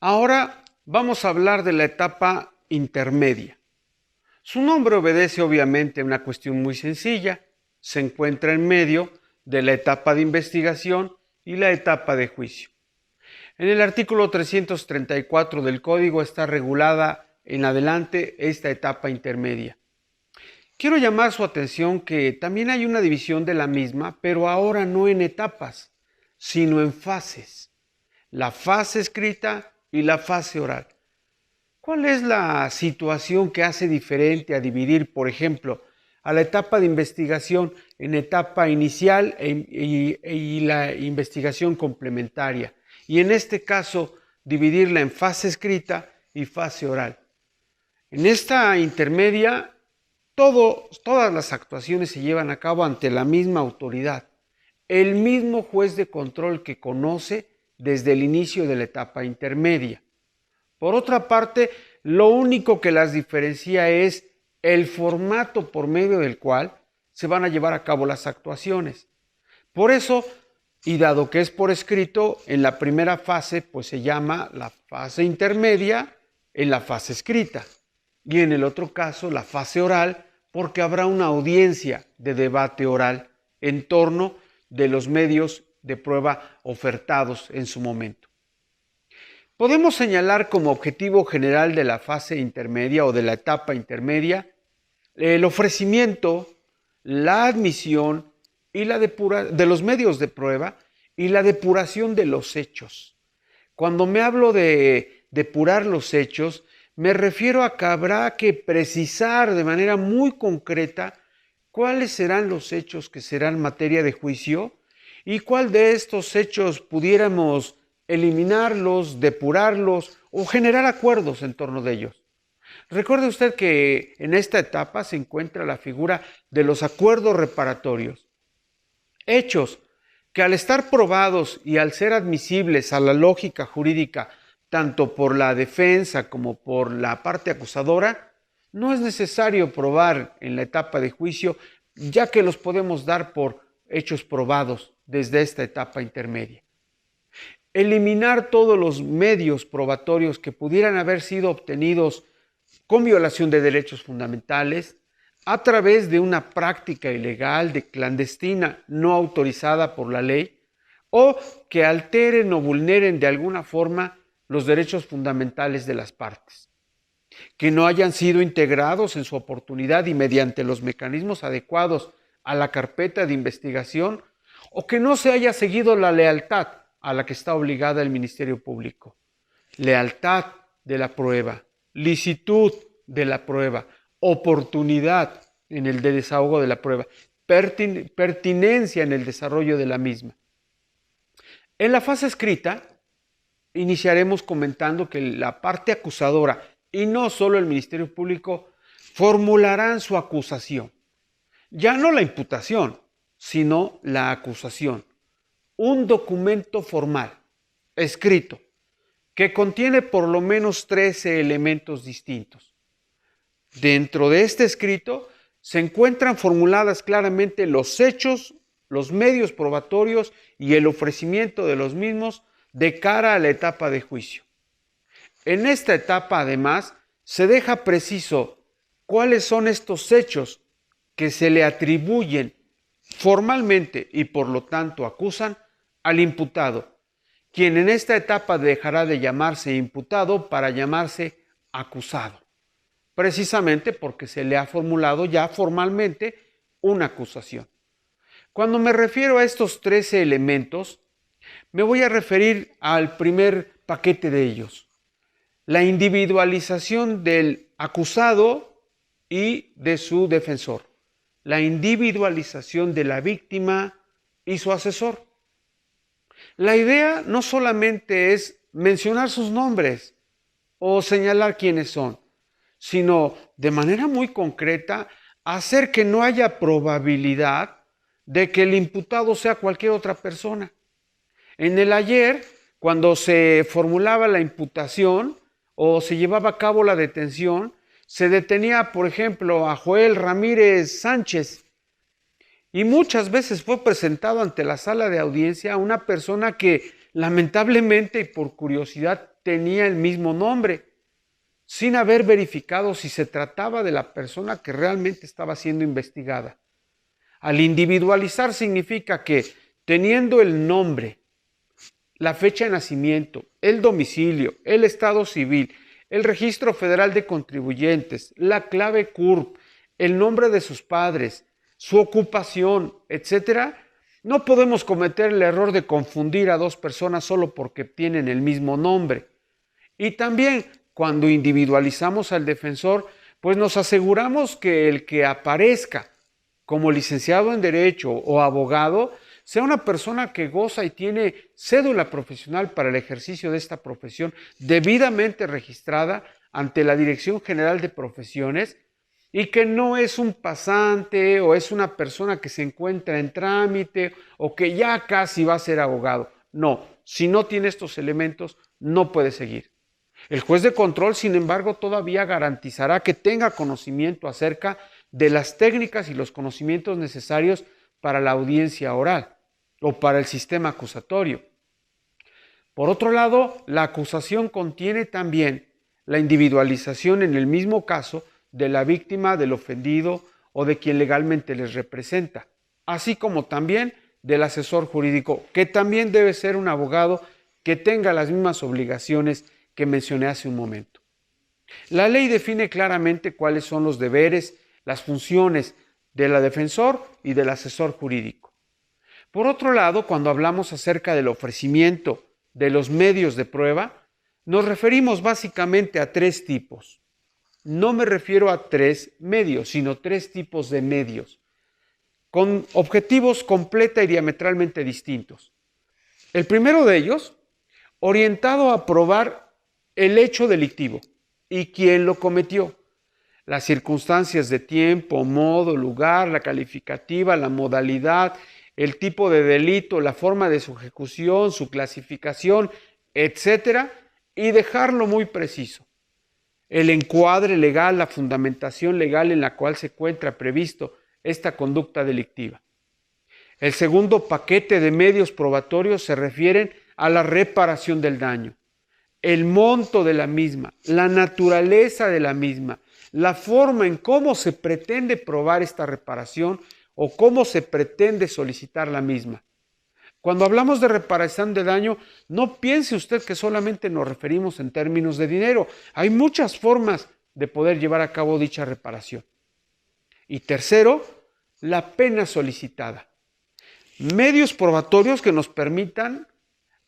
Ahora vamos a hablar de la etapa intermedia. Su nombre obedece obviamente a una cuestión muy sencilla. Se encuentra en medio de la etapa de investigación y la etapa de juicio. En el artículo 334 del Código está regulada en adelante esta etapa intermedia. Quiero llamar su atención que también hay una división de la misma, pero ahora no en etapas, sino en fases. La fase escrita y la fase oral. ¿Cuál es la situación que hace diferente a dividir, por ejemplo, a la etapa de investigación en etapa inicial y la investigación complementaria? Y en este caso, dividirla en fase escrita y fase oral. En esta intermedia, todas las actuaciones se llevan a cabo ante la misma autoridad, el mismo juez de control que conoce desde el inicio de la etapa intermedia. Por otra parte, lo único que las diferencia es el formato por medio del cual se van a llevar a cabo las actuaciones. Por eso, y dado que es por escrito, en la primera fase pues se llama la fase intermedia en la fase escrita y en el otro caso la fase oral, porque habrá una audiencia de debate oral en torno de los medios de prueba ofertados en su momento. Podemos señalar como objetivo general de la fase intermedia o de la etapa intermedia el ofrecimiento, la admisión y de los medios de prueba y la depuración de los hechos. Cuando me hablo de depurar los hechos, me refiero a que habrá que precisar de manera muy concreta cuáles serán los hechos que serán materia de juicio y cuál de estos hechos pudiéramos eliminarlos, depurarlos o generar acuerdos en torno de ellos. Recuerde usted que en esta etapa se encuentra la figura de los acuerdos reparatorios. Hechos que al estar probados y al ser admisibles a la lógica jurídica, tanto por la defensa como por la parte acusadora, no es necesario probar en la etapa de juicio, ya que los podemos dar por hechos probados desde esta etapa intermedia. Eliminar todos los medios probatorios que pudieran haber sido obtenidos con violación de derechos fundamentales, a través de una práctica ilegal, de clandestina, no autorizada por la ley, o que alteren o vulneren de alguna forma los derechos fundamentales de las partes, que no hayan sido integrados en su oportunidad y mediante los mecanismos adecuados a la carpeta de investigación, o que no se haya seguido la lealtad a la que está obligada el Ministerio Público. Lealtad de la prueba, licitud de la prueba, oportunidad en el desahogo de la prueba, pertinencia en el desarrollo de la misma. En la fase escrita, iniciaremos comentando que la parte acusadora, y no solo el Ministerio Público, formularán su acusación. Ya no la imputación, sino la acusación. Un documento formal, escrito, que contiene por lo menos 13 elementos distintos. Dentro de este escrito se encuentran formuladas claramente los hechos, los medios probatorios y el ofrecimiento de los mismos de cara a la etapa de juicio. En esta etapa, además, se deja preciso cuáles son estos hechos que se le atribuyen formalmente y por lo tanto acusan al imputado, quien en esta etapa dejará de llamarse imputado para llamarse acusado, precisamente porque se le ha formulado ya formalmente una acusación. Cuando me refiero a estos 13 elementos, me voy a referir al primer paquete de ellos, la individualización del acusado y de su defensor, la individualización de la víctima y su asesor. La idea no solamente es mencionar sus nombres o señalar quiénes son, sino de manera muy concreta hacer que no haya probabilidad de que el imputado sea cualquier otra persona. En el ayer, cuando se formulaba la imputación o se llevaba a cabo la detención, se detenía, por ejemplo, a Joel Ramírez Sánchez, y muchas veces fue presentado ante la sala de audiencia a una persona que lamentablemente y por curiosidad tenía el mismo nombre, sin haber verificado si se trataba de la persona que realmente estaba siendo investigada. Al individualizar significa que, teniendo el nombre, la fecha de nacimiento, el domicilio, el estado civil, el registro federal de contribuyentes, la clave CURP, el nombre de sus padres, su ocupación, etc., no podemos cometer el error de confundir a dos personas solo porque tienen el mismo nombre. Y también, cuando individualizamos al defensor, pues nos aseguramos que el que aparezca como licenciado en Derecho o abogado sea una persona que goza y tiene cédula profesional para el ejercicio de esta profesión debidamente registrada ante la Dirección General de Profesiones y que no es un pasante o es una persona que se encuentra en trámite o que ya casi va a ser abogado. No, si no tiene estos elementos, no puede seguir. El juez de control, sin embargo, todavía garantizará que tenga conocimiento acerca de las técnicas y los conocimientos necesarios para la audiencia oral o para el sistema acusatorio. Por otro lado, la acusación contiene también la individualización en el mismo caso de la víctima, del ofendido o de quien legalmente les representa, así como también del asesor jurídico, que también debe ser un abogado que tenga las mismas obligaciones que mencioné hace un momento. La ley define claramente cuáles son los deberes, las funciones del defensor y del asesor jurídico. Por otro lado, cuando hablamos acerca del ofrecimiento de los medios de prueba, nos referimos básicamente a tres tipos. No me refiero a tres medios, sino tres tipos de medios, con objetivos completa y diametralmente distintos. El primero de ellos, orientado a probar el hecho delictivo y quién lo cometió, las circunstancias de tiempo, modo, lugar, la calificativa, la modalidad, el tipo de delito, la forma de su ejecución, su clasificación, etcétera, y dejarlo muy preciso. El encuadre legal, la fundamentación legal en la cual se encuentra previsto esta conducta delictiva. El segundo paquete de medios probatorios se refieren a la reparación del daño, el monto de la misma, la naturaleza de la misma, la forma en cómo se pretende probar esta reparación o cómo se pretende solicitar la misma. Cuando hablamos de reparación de daño, no piense usted que solamente nos referimos en términos de dinero. Hay muchas formas de poder llevar a cabo dicha reparación. Y tercero, la pena solicitada. Medios probatorios que nos permitan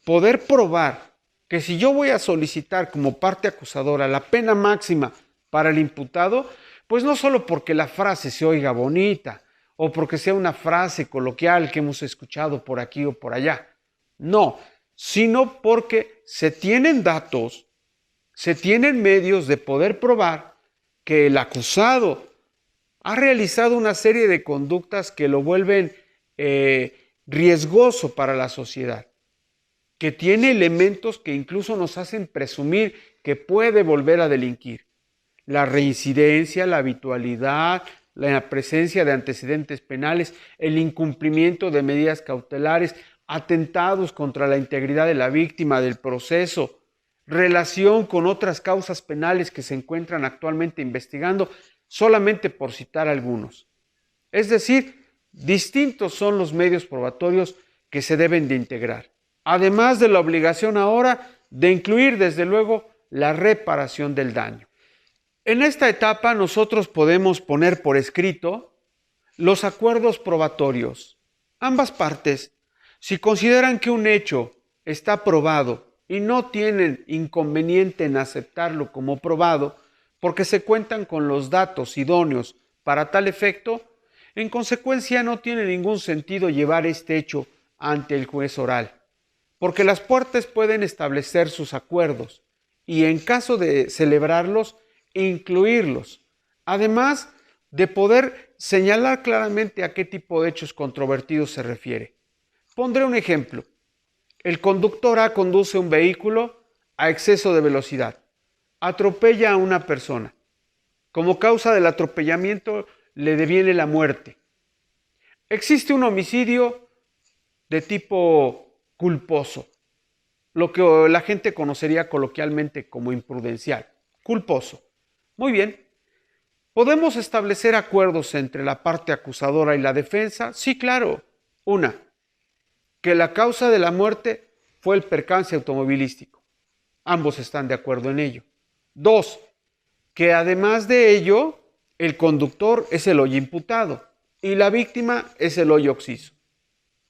poder probar que si yo voy a solicitar como parte acusadora la pena máxima para el imputado, pues no solo porque la frase se oiga bonita o porque sea una frase coloquial que hemos escuchado por aquí o por allá, no, sino porque se tienen datos, se tienen medios de poder probar que el acusado ha realizado una serie de conductas que lo vuelven riesgoso para la sociedad, que tiene elementos que incluso nos hacen presumir que puede volver a delinquir. La reincidencia, la habitualidad, la presencia de antecedentes penales, el incumplimiento de medidas cautelares, atentados contra la integridad de la víctima, del proceso, relación con otras causas penales que se encuentran actualmente investigando, solamente por citar algunos. Es decir, distintos son los medios probatorios que se deben de integrar, además de la obligación ahora de incluir, desde luego, la reparación del daño. En esta etapa nosotros podemos poner por escrito los acuerdos probatorios. Ambas partes, si consideran que un hecho está probado y no tienen inconveniente en aceptarlo como probado, porque se cuentan con los datos idóneos para tal efecto, en consecuencia no tiene ningún sentido llevar este hecho ante el juez oral, porque las partes pueden establecer sus acuerdos y en caso de celebrarlos, incluirlos, además de poder señalar claramente a qué tipo de hechos controvertidos se refiere. Pondré un ejemplo. El conductor A conduce un vehículo a exceso de velocidad, atropella a una persona. Como causa del atropellamiento le deviene la muerte. Existe un homicidio de tipo culposo. lo que la gente conocería coloquialmente como imprudencial, culposo. Muy bien. ¿Podemos establecer acuerdos entre la parte acusadora y la defensa? Sí, claro. Una, que la causa de la muerte fue el percance automovilístico. Ambos están de acuerdo en ello. Dos, que además de ello, el conductor es el hoyo imputado y la víctima es el hoyo occiso.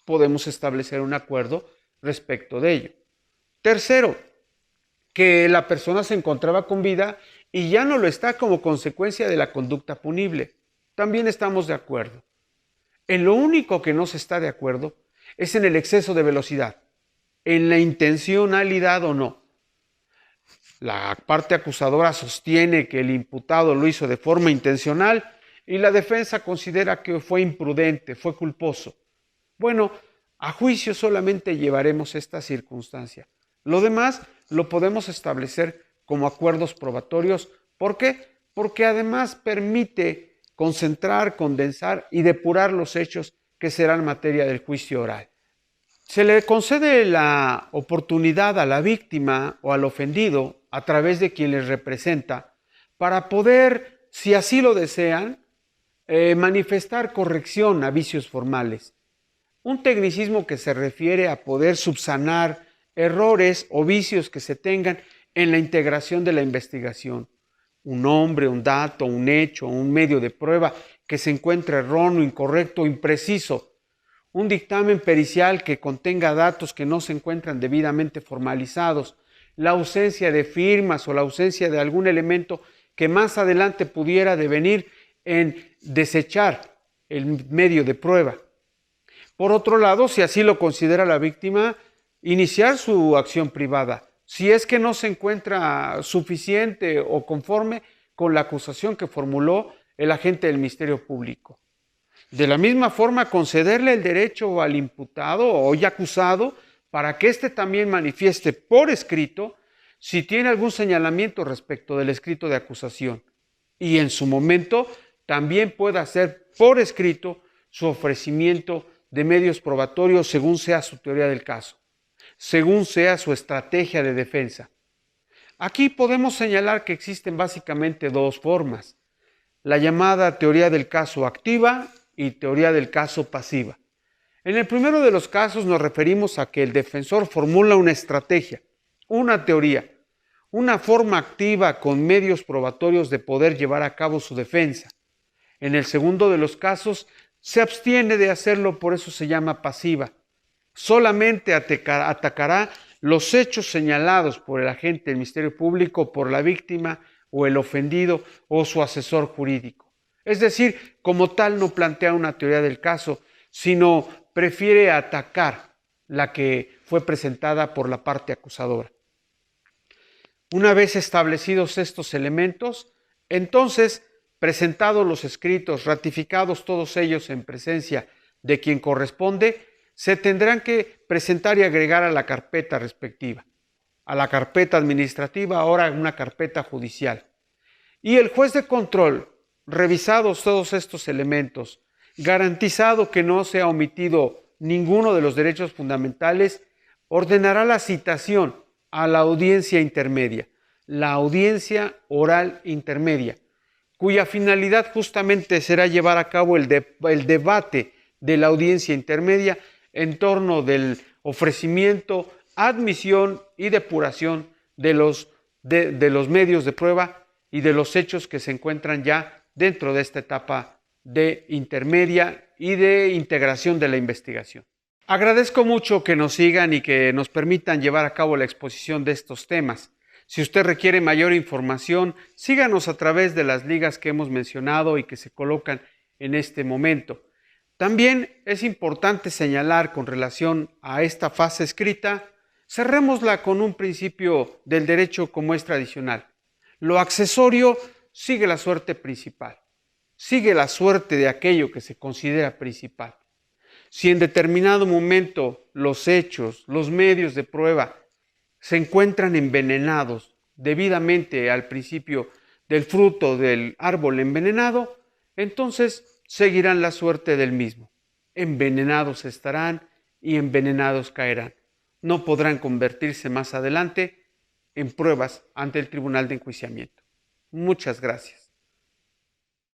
Podemos establecer un acuerdo respecto de ello. Tercero, que la persona se encontraba con vida y ya no lo está como consecuencia de la conducta punible. También estamos de acuerdo. En lo único que no se está de acuerdo es en el exceso de velocidad, en la intencionalidad o no. La parte acusadora sostiene que el imputado lo hizo de forma intencional y la defensa considera que fue imprudente, fue culposo. Bueno, a juicio solamente llevaremos esta circunstancia. Lo demás lo podemos establecer como acuerdos probatorios. ¿Por qué? Porque además permite concentrar, condensar y depurar los hechos que serán materia del juicio oral. Se le concede la oportunidad a la víctima o al ofendido, a través de quien les representa, para poder, si así lo desean, manifestar corrección a vicios formales. Un tecnicismo que se refiere a poder subsanar errores o vicios que se tengan en la integración de la investigación. Un nombre, un dato, un hecho, un medio de prueba que se encuentre erróneo, incorrecto o impreciso. Un dictamen pericial que contenga datos que no se encuentran debidamente formalizados. La ausencia de firmas o la ausencia de algún elemento que más adelante pudiera devenir en desechar el medio de prueba. Por otro lado, si así lo considera la víctima, iniciar su acción privada, si es que no se encuentra suficiente o conforme con la acusación que formuló el agente del Ministerio Público. De la misma forma, concederle el derecho al imputado o ya acusado para que éste también manifieste por escrito si tiene algún señalamiento respecto del escrito de acusación y en su momento también pueda hacer por escrito su ofrecimiento de medios probatorios según sea su teoría del caso, según sea su estrategia de defensa. Aquí podemos señalar que existen básicamente dos formas, la llamada teoría del caso activa y teoría del caso pasiva. En el primero de los casos nos referimos a que el defensor formula una estrategia, una teoría, una forma activa con medios probatorios de poder llevar a cabo su defensa. En el segundo de los casos se abstiene de hacerlo, por eso se llama pasiva. Solamente atacará los hechos señalados por el agente del Ministerio Público, por la víctima o el ofendido o su asesor jurídico. Es decir, como tal no plantea una teoría del caso, sino prefiere atacar la que fue presentada por la parte acusadora. Una vez establecidos estos elementos, entonces, presentados los escritos, ratificados todos ellos en presencia de quien corresponde, se tendrán que presentar y agregar a la carpeta respectiva. A la carpeta administrativa, ahora una carpeta judicial. Y el juez de control, revisados todos estos elementos, garantizado que no se ha omitido ninguno de los derechos fundamentales, ordenará la citación a la audiencia intermedia, la audiencia oral intermedia, cuya finalidad justamente será llevar a cabo el debate de la audiencia intermedia en torno del ofrecimiento, admisión y depuración de los medios de prueba y de los hechos que se encuentran ya dentro de esta etapa de intermedia y de integración de la investigación. Agradezco mucho que nos sigan y que nos permitan llevar a cabo la exposición de estos temas. Si usted requiere mayor información, síganos a través de las ligas que hemos mencionado y que se colocan en este momento. También es importante señalar con relación a esta fase escrita, cerrémosla con un principio del derecho como es tradicional. Lo accesorio sigue la suerte principal, sigue la suerte de aquello que se considera principal. Si en determinado momento los hechos, los medios de prueba se encuentran envenenados debidamente al principio del fruto del árbol envenenado, entonces seguirán la suerte del mismo. Envenenados estarán y envenenados caerán. no podrán convertirse más adelante en pruebas ante el Tribunal de Enjuiciamiento. Muchas gracias.